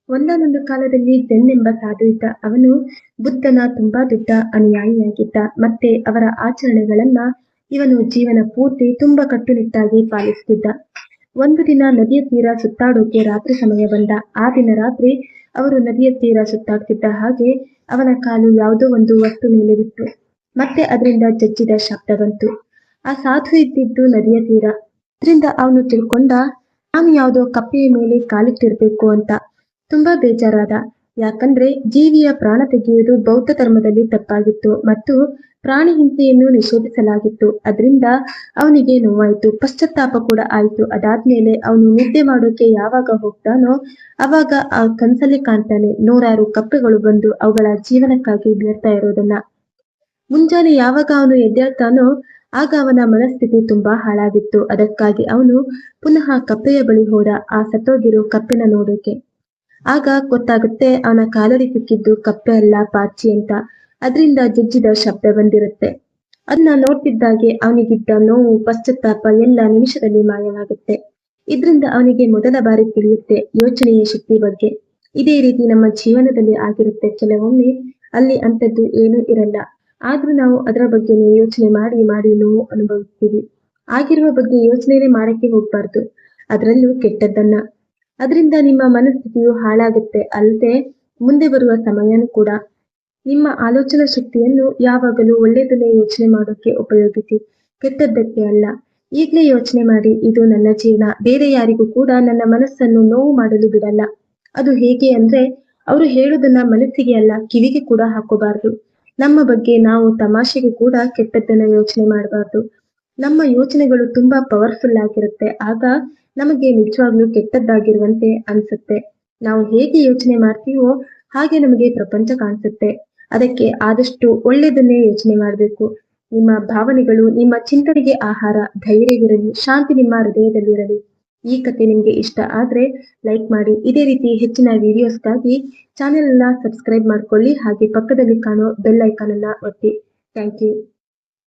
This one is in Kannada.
ಒಂದಾನೊಂದು ಕಾಲದಲ್ಲಿ ಝೆನ್ ಎಂಬ ಸಾಧು ಇದ್ದ. ಅವನು ಬುದ್ಧನ ತುಂಬಾ ದೊಡ್ಡ ಅನುಯಾಯಿಯಾಗಿದ್ದ. ಮತ್ತೆ ಅವರ ಆಚರಣೆಗಳನ್ನ ಇವನು ಜೀವನ ಪೂರ್ತಿ ತುಂಬಾ ಕಟ್ಟುನಿಟ್ಟಾಗಿ ಪಾಲಿಸುತ್ತಿದ್ದ. ಒಂದು ದಿನ ನದಿಯ ತೀರ ಸುತ್ತಾಡೋಕೆ ರಾತ್ರಿ ಸಮಯ ಬಂದ. ಆ ದಿನ ರಾತ್ರಿ ಅವರು ನದಿಯ ತೀರ ಸುತ್ತಾಡ್ತಿದ್ದ ಹಾಗೆ ಅವನ ಕಾಲು ಯಾವುದೋ ಒಂದು ವಸ್ತು ಮೇಲೆ ಬಿತ್ತು. ಮತ್ತೆ ಅದರಿಂದ ಜಜ್ಜಿದ ಶಬ್ದ ಬಂತು. ಆ ಸಾಧು ಇದ್ದಿದ್ದು ನದಿಯ ತೀರ. ಅದರಿಂದ ಅವನು ತಿಳ್ಕೊಂಡ, ನಾನು ಯಾವುದೋ ಕಪ್ಪೆಯ ಮೇಲೆ ಕಾಲಿಟ್ಟಿರ್ಬೇಕು ಅಂತ. ತುಂಬಾ ಬೇಜಾರಾದ. ಯಾಕಂದ್ರೆ ಜೀವಿಯ ಪ್ರಾಣ ತೆಗೆಯುವುದು ಬೌದ್ಧ ಧರ್ಮದಲ್ಲಿ ತಪ್ಪಾಗಿತ್ತು ಮತ್ತು ಪ್ರಾಣಿ ಹಿಂಸೆಯನ್ನು ನಿಷೇಧಿಸಲಾಗಿತ್ತು. ಅದರಿಂದ ಅವನಿಗೆ ನೋವಾಯ್ತು, ಪಶ್ಚಾತ್ತಾಪ ಕೂಡ ಆಯ್ತು. ಅದಾದ್ಮೇಲೆ ಅವನು ನಿದ್ದೆ ಮಾಡೋಕೆ ಯಾವಾಗ ಹೋಗ್ತಾನೋ ಅವಾಗ ಆ ಕನ್ಸಲ್ಲಿ ಕಾಣ್ತಾನೆ ನೂರಾರು ಕಪ್ಪೆಗಳು ಬಂದು ಅವುಗಳ ಜೀವನಕ್ಕಾಗಿ ಬೀಳ್ತಾ ಇರೋದನ್ನ. ಮುಂಜಾನೆ ಯಾವಾಗ ಅವನು ಎದ್ದೇಳ್ತಾನೋ ಆಗ ಅವನ ಮನಸ್ಥಿತಿ ತುಂಬಾ ಹಾಳಾಗಿತ್ತು. ಅದಕ್ಕಾಗಿ ಅವನು ಪುನಃ ಕಪ್ಪೆಯ ಬಳಿ ಹೋದ, ಆ ಸತ್ತೋಗಿರೋ ಕಪ್ಪೆನ ನೋಡೋಕೆ. ಆಗ ಗೊತ್ತಾಗುತ್ತೆ ಅವನ ಕಾಲಡಿ ಸಿಕ್ಕಿದ್ದು ಕಪ್ಪೆ ಅಲ್ಲ, ಪಾಚಿ ಅಂತ. ಅದರಿಂದ ಜಜ್ಜಿದ ಶಬ್ದ ಬಂದಿರುತ್ತೆ. ಅದನ್ನ ನೋಡ್ತಿದ್ದಾಗೆ ಅವನಿಗಿದ್ದ ನೋವು, ಪಶ್ಚಾತ್ತಾಪ ಎಲ್ಲ ನಿಮಿಷದಲ್ಲಿ ಮಾಯವಾಗುತ್ತೆ. ಇದ್ರಿಂದ ಅವನಿಗೆ ಮೊದಲ ಬಾರಿ ತಿಳಿಯುತ್ತೆ ಯೋಚನೆಯ ಶಕ್ತಿ ಬಗ್ಗೆ. ಇದೇ ರೀತಿ ನಮ್ಮ ಜೀವನದಲ್ಲಿ ಆಗಿರುತ್ತೆ. ಕೆಲವೊಮ್ಮೆ ಅಲ್ಲಿ ಅಂಥದ್ದು ಏನೂ ಇರಲ್ಲ, ಆದ್ರೂ ನಾವು ಅದರ ಬಗ್ಗೆನೇ ಯೋಚನೆ ಮಾಡಿ ಮಾಡಿ ನೋವು ಅನುಭವಿಸ್ತೀವಿ. ಆಗಿರುವ ಬಗ್ಗೆ ಯೋಚನೆನೇ ಮಾಡಕ್ಕೆ ಹೋಗ್ಬಾರ್ದು, ಅದರಲ್ಲೂ ಕೆಟ್ಟದ್ದನ್ನ. ಅದರಿಂದ ನಿಮ್ಮ ಮನಸ್ಥಿತಿಯು ಹಾಳಾಗುತ್ತೆ, ಅಲ್ಲದೆ ಮುಂದೆ ಬರುವ ಸಮಯನೂ ಕೂಡ. ನಿಮ್ಮ ಆಲೋಚನಾ ಶಕ್ತಿಯನ್ನು ಯಾವಾಗಲೂ ಒಳ್ಳೆಯದನ್ನೇ ಯೋಚನೆ ಮಾಡೋಕೆ ಉಪಯೋಗಿಸಿ, ಕೆಟ್ಟದ್ದಕ್ಕೆ ಅಲ್ಲ. ಈಗಲೇ ಯೋಚನೆ ಮಾಡಿ, ಇದು ನನ್ನ ಜೀವನ, ಬೇರೆ ಯಾರಿಗೂ ಕೂಡ ನನ್ನ ಮನಸ್ಸನ್ನು ನೋವು ಮಾಡಲು ಬಿಡಲ್ಲ. ಅದು ಹೇಗೆ ಅಂದ್ರೆ, ಅವರು ಹೇಳುದನ್ನ ಮನಸ್ಸಿಗೆ ಅಲ್ಲ ಕಿವಿಗೆ ಕೂಡ ಹಾಕೋಬಾರ್ದು. ನಮ್ಮ ಬಗ್ಗೆ ನಾವು ತಮಾಷೆಗೆ ಕೂಡ ಕೆಟ್ಟದ್ದನ್ನ ಯೋಚನೆ ಮಾಡಬಾರ್ದು. ನಮ್ಮ ಯೋಚನೆಗಳು ತುಂಬಾ ಪವರ್ಫುಲ್ ಆಗಿರುತ್ತೆ. ಆಗ ನಮಗೆ ನಿಜವಾಗ್ಲೂ ಕೆಟ್ಟದ್ದಾಗಿರುವಂತೆ ಅನ್ಸುತ್ತೆ. ನಾವು ಹೇಗೆ ಯೋಚನೆ ಮಾಡ್ತೀವೋ ಹಾಗೆ ನಮಗೆ ಪ್ರಪಂಚ ಕಾಣಿಸುತ್ತೆ. ಅದಕ್ಕೆ ಆದಷ್ಟು ಒಳ್ಳೆಯದನ್ನೇ ಯೋಚನೆ ಮಾಡಬೇಕು. ನಿಮ್ಮ ಭಾವನೆಗಳು ನಿಮ್ಮ ಚಿಂತನೆಗೆ ಆಹಾರ. ಧೈರ್ಯವಿರಲಿ, ಶಾಂತಿ ನಿಮ್ಮ ಹೃದಯದಲ್ಲಿರಲಿ. ಈ ಕಥೆ ನಿಮ್ಗೆ ಇಷ್ಟ ಆದ್ರೆ ಲೈಕ್ ಮಾಡಿ. ಇದೇ ರೀತಿ ಹೆಚ್ಚಿನ ವಿಡಿಯೋಸ್ಗಾಗಿ ಚಾನೆಲ್ ಅನ್ನ ಸಬ್ಸ್ಕ್ರೈಬ್ ಮಾಡ್ಕೊಳ್ಳಿ. ಹಾಗೆ ಪಕ್ಕದಲ್ಲಿ ಕಾಣೋ ಬೆಲ್ ಐಕಾನ್ ಅನ್ನ ಒತ್ತಿ. Thank you.